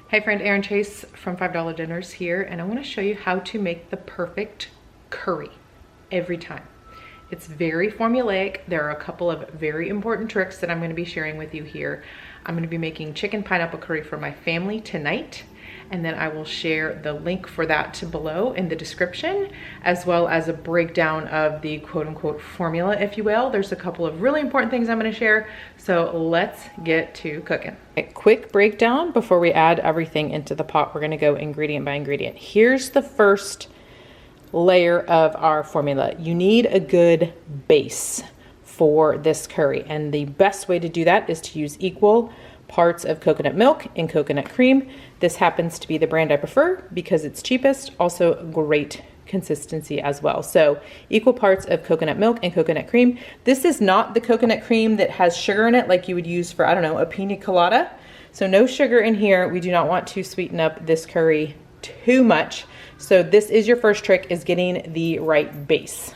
Hey friend, Erin Chase from $5 Dinners here, and I want to show you how to make the perfect curry every time. It's very formulaic. There are a couple of very important tricks that I'm going to be sharing with you here. I'm going to be making chicken pineapple curry for my family tonight, and then I will share the link for that below in the description, as well as a breakdown of the quote-unquote formula, if you will. There's a couple of really important things I'm going to share, so let's get to cooking. A quick breakdown before we add everything into the pot. We're going to go ingredient by ingredient. Here's the first layer of our formula. You need a good base for this curry, and the best way to do that is to use equal parts of coconut milk and coconut cream. This happens to be the brand I prefer because it's cheapest, also great consistency as well. So equal parts of coconut milk and coconut cream. This is not the coconut cream that has sugar in it like you would use for, I don't know, a pina colada. So no sugar in here. We do not want to sweeten up this curry too much. So this is your first trick, is getting the right base.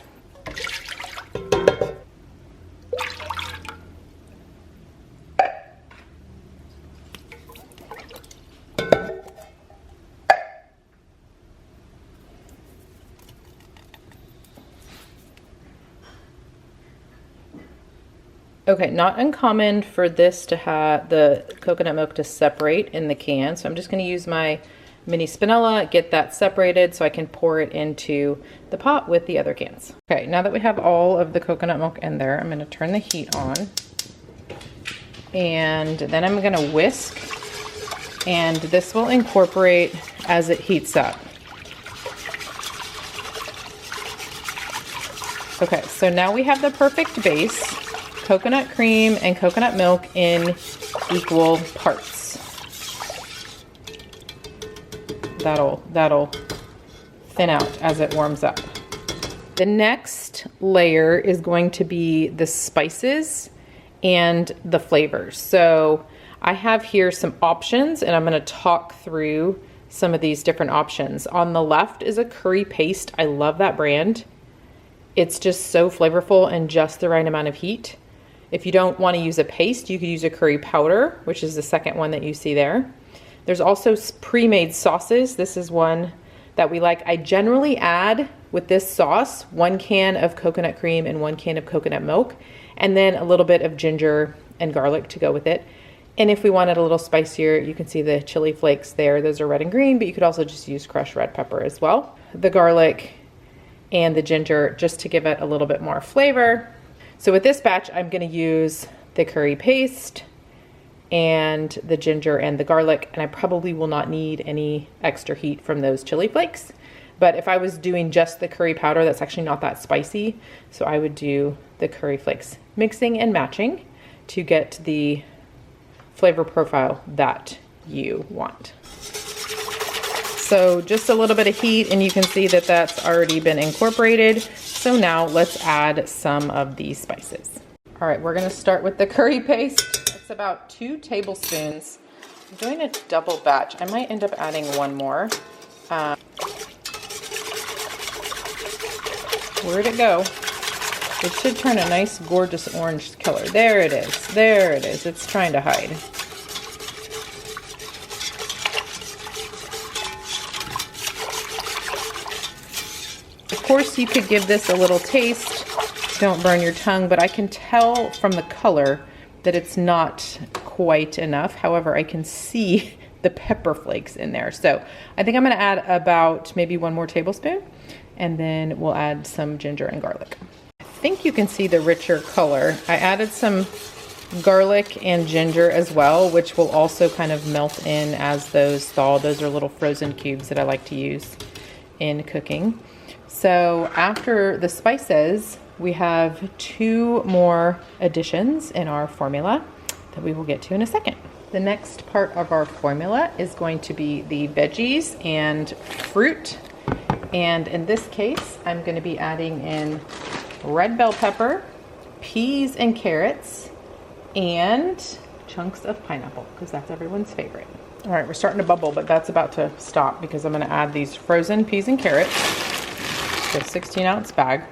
Okay, not uncommon for this to have the coconut milk to separate in the can. So I'm just going to use my mini spinella, get that separated so I can pour it into the pot with the other cans. Okay, now that we have all of the coconut milk in there, I'm going to turn the heat on. And then I'm going to whisk. And this will incorporate as it heats up. Okay, so now we have the perfect base. Coconut cream and coconut milk in equal parts. That'll thin out as it warms up. The next layer is going to be the spices and the flavors. So I have here some options, and I'm going to talk through some of these different options. On the left is a curry paste. I love that brand. It's just so flavorful and just the right amount of heat. If you don't want to use a paste, you could use a curry powder, which is the second one that you see there. There's also pre-made sauces. This is one that we like. I generally add with this sauce 1 can of coconut cream and 1 can of coconut milk, and then a little bit of ginger and garlic to go with it. And if we want it a little spicier, you can see the chili flakes there. Those are red and green, but you could also just use crushed red pepper as well. The garlic and the ginger just to give it a little bit more flavor. So with this batch, I'm going to use the curry paste and the ginger and the garlic, and I probably will not need any extra heat from those chili flakes. But if I was doing just the curry powder, that's actually not that spicy, so I would do the curry flakes, mixing and matching to get the flavor profile that you want. So just a little bit of heat, and you can see that that's already been incorporated. So now let's add some of these spices. All right, we're gonna start with the curry paste. It's about 2 tablespoons. I'm doing a double batch. I might end up adding one more. Where'd it go? It should turn a nice, gorgeous orange color. There it is, there it is. It's trying to hide. Of course, you could give this a little taste. Don't burn your tongue, but I can tell from the color that it's not quite enough. However, I can see the pepper flakes in there. So I think I'm gonna add about maybe 1 more tablespoon, and then we'll add some ginger and garlic. I think you can see the richer color. I added some garlic and ginger as well, which will also kind of melt in as those thaw. Those are little frozen cubes that I like to use in cooking. So after the spices, we have 2 more additions in our formula that we will get to in a second. The next part of our formula is going to be the veggies and fruit. And in this case, I'm going to be adding in red bell pepper, peas and carrots, and chunks of pineapple, because that's everyone's favorite. All right, we're starting to bubble, but that's about to stop because I'm going to add these frozen peas and carrots. So 16-ounce bag.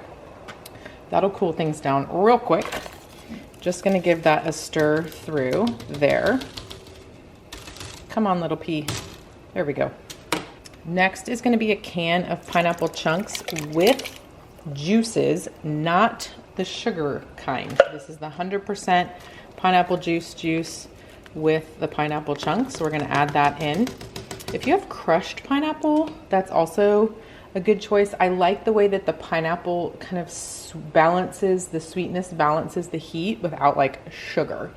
That'll cool things down real quick. Just gonna give that a stir through there. Come on, little pea. There we go. Next is going to be a can of pineapple chunks with juices, not the sugar kind. This is the 100% pineapple juice with the pineapple chunks. So we're going to add that in. If you have crushed pineapple, that's also a good choice. I like the way that the pineapple kind of balances the sweetness, balances the heat without like sugar.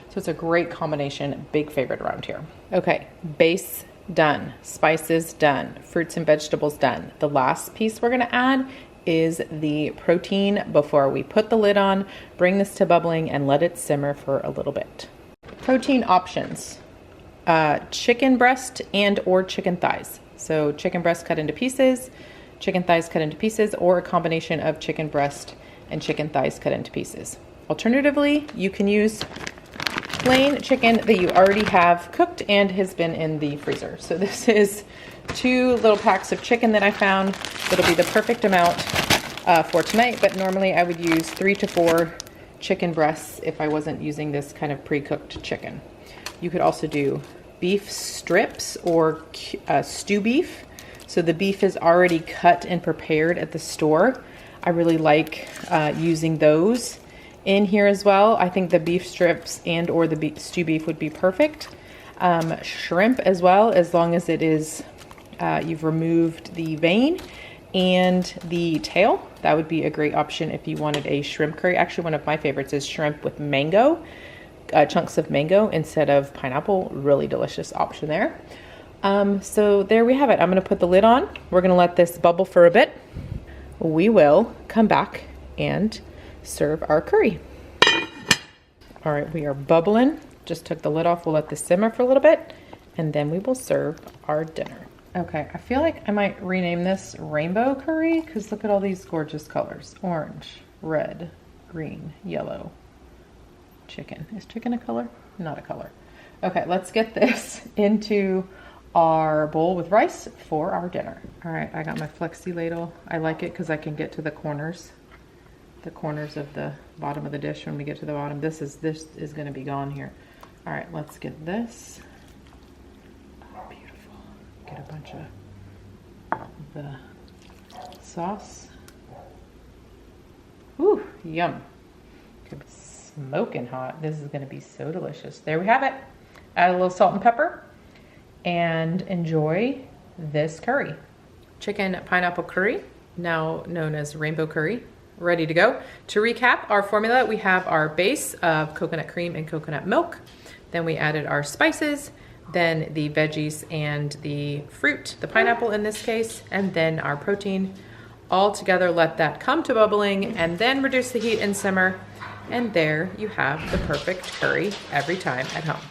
So it's a great combination, big favorite around here. Okay, base done, spices done, fruits and vegetables done. The last piece we're gonna add is the protein before we put the lid on, bring this to bubbling and let it simmer for a little bit. Protein options, chicken breast and or chicken thighs. So chicken breast cut into pieces, chicken thighs cut into pieces, or a combination of chicken breast and chicken thighs cut into pieces. Alternatively, you can use plain chicken that you already have cooked and has been in the freezer. So this is 2 little packs of chicken that I found. It'll be the perfect amount for tonight, but normally I would use 3 to 4 chicken breasts if I wasn't using this kind of pre-cooked chicken. You could also do beef strips or stew beef. So the beef is already cut and prepared at the store. I really like using those in here as well. I think the beef strips and or the stew beef would be perfect. Shrimp as well, as long as it is, you've removed the vein and the tail. That would be a great option if you wanted a shrimp curry. Actually, one of my favorites is shrimp with mango, chunks of mango instead of pineapple. Really delicious option there. So there we have it. I'm gonna put the lid on. We're gonna let this bubble for a bit. We will come back and serve our curry. All right, we are bubbling. Just took the lid off. We'll let this simmer for a little bit and then we will serve our dinner. Okay, I feel like I might rename this rainbow curry because look at all these gorgeous colors. Orange, red, green, yellow. Chicken. Is chicken a color? Not a color. Okay, let's get this into our bowl with rice for our dinner. All right, I got my flexi ladle. I like it because I can get to the corners of the bottom of the dish when we get to the bottom. This is going to be gone here. All right, let's get this. Oh, beautiful. Get a bunch of the sauce. Ooh, yum. Could be smoking hot. This is going to be so delicious. There we have it. Add a little salt and pepper and enjoy this curry. Chicken pineapple curry, now known as rainbow curry, ready to go. To recap our formula, we have our base of coconut cream and coconut milk. Then we added our spices, then the veggies and the fruit, the pineapple in this case, and then our protein. All together, let that come to bubbling and then reduce the heat and simmer. And there you have the perfect curry every time at home.